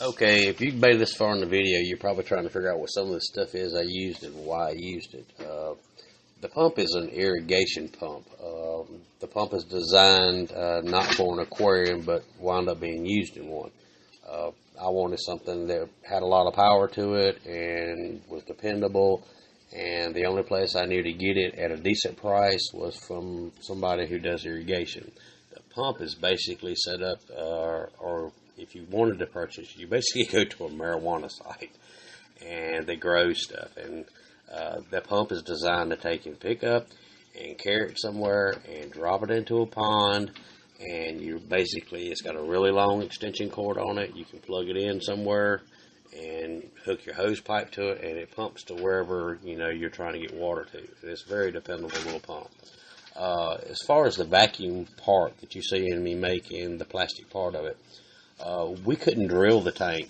Okay, if you made this far in the video, you're probably trying to figure out what some of the stuff is I used and why I used it. The pump is an irrigation pump. The pump is designed not for an aquarium, but wound up being used in one. I wanted something that had a lot of power to it and was dependable, and the only place I knew to get it at a decent price was from somebody who does irrigation. The pump is basically set up, or if you wanted to purchase, you basically go to a marijuana site and they grow stuff, and the pump is designed to take and pick up and carry it somewhere and drop it into a pond. And you basically, it's got a really long extension cord on it. You can plug it in somewhere and hook your hose pipe to it, and it pumps to wherever you're trying to get water to. It's a very dependable little pump. As far as the vacuum part that you see in me making, the plastic part of it, we couldn't drill the tank,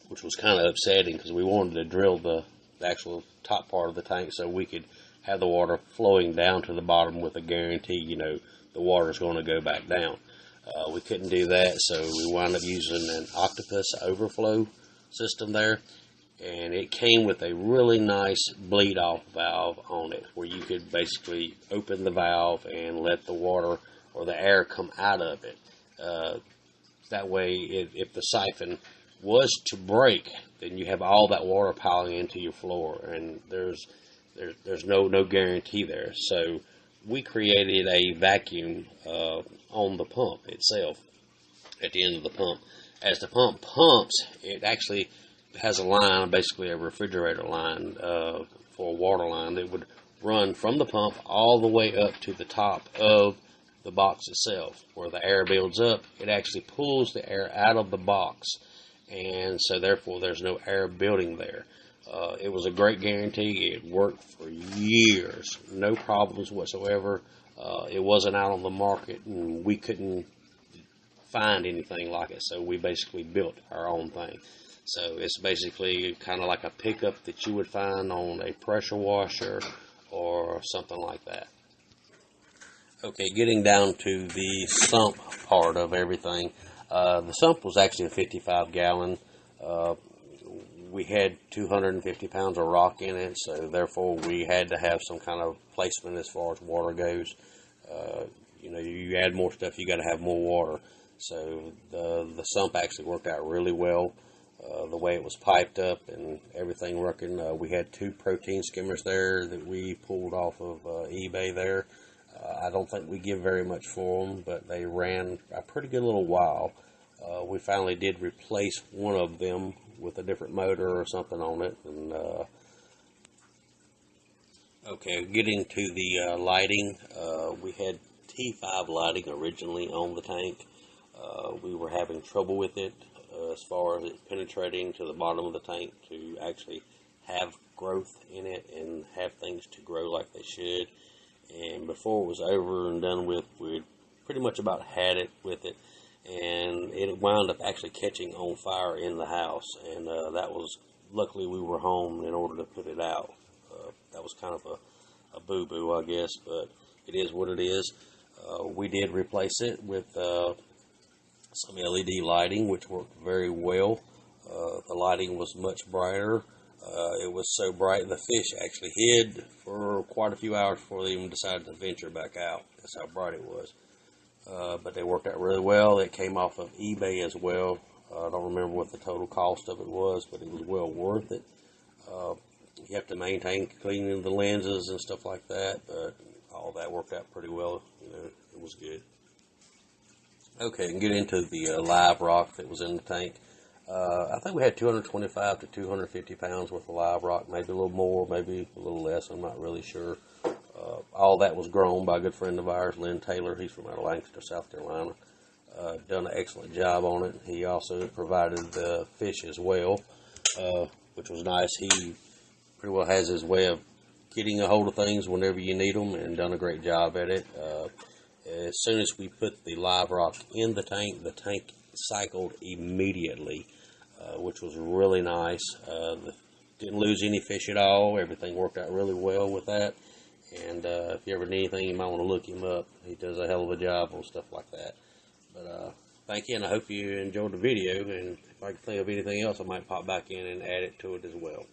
which was kind of upsetting because we wanted to drill the actual top part of the tank so we could have the water flowing down to the bottom with a guarantee, the water's going to go back down. We couldn't do that, so we wound up using an octopus overflow system there, and it came with a really nice bleed-off valve on it where you could basically open the valve and let the water or the air come out of it. That way, if the siphon was to break, then you have all that water piling into your floor, and there's no guarantee there. So we created a vacuum on the pump itself at the end of the pump. As the pump pumps, it actually has a line, basically a refrigerator line for a water line that would run from the pump all the way up to the top of the box itself. Where the air builds up, it actually pulls the air out of the box, and so therefore there's no air building there. It was a great guarantee. It worked for years, no problems whatsoever. It wasn't out on the market, and we couldn't find anything like it, so we basically built our own thing. So it's basically kind of like a pickup that you would find on a pressure washer or something like that. Okay, getting down to the sump part of everything. The sump was actually a 55-gallon. We had 250 pounds of rock in it, so therefore we had to have some kind of placement as far as water goes. You add more stuff, you got to have more water. So the sump actually worked out really well. The way it was piped up and everything working. We had 2 protein skimmers there that we pulled off of eBay there. I don't think we give very much for them, but they ran a pretty good little while. We finally did replace one of them with a different motor or something on it. And okay, getting to the lighting, we had T5 lighting originally on the tank. We were having trouble with it as far as it penetrating to the bottom of the tank to actually have growth in it and have things to grow like they should. And before it was over and done with, we'd pretty much about had it with it, and it wound up actually catching on fire in the house. And that was, luckily we were home in order to put it out. That was kind of a boo-boo, I guess, but it is what it is. We did replace it with some LED lighting, which worked very well. The lighting was much brighter. It was so bright the fish actually hid for quite a few hours before they even decided to venture back out. That's how bright it was. But they worked out really well. It came off of eBay as well. I don't remember what the total cost of it was, but it was well worth it. You have to maintain cleaning the lenses and stuff like that, but all that worked out pretty well. It was good. Okay, and get into the live rock that was in the tank. I think we had 225 to 250 pounds worth of live rock, maybe a little more, maybe a little less, I'm not really sure. All that was grown by a good friend of ours, Lynn Taylor. He's from out of Lancaster, South Carolina. Done an excellent job on it. He also provided the fish as well, which was nice. He pretty well has his way of getting a hold of things whenever you need them, and done a great job at it. As soon as we put the live rock in the tank cycled immediately, which was really nice. Didn't lose any fish at all. Everything worked out really well with that. And if you ever need anything, you might want to look him up. He does a hell of a job on stuff like that. But thank you, and I hope you enjoyed the video. And if I can think of anything else, I might pop back in and add it to it as well.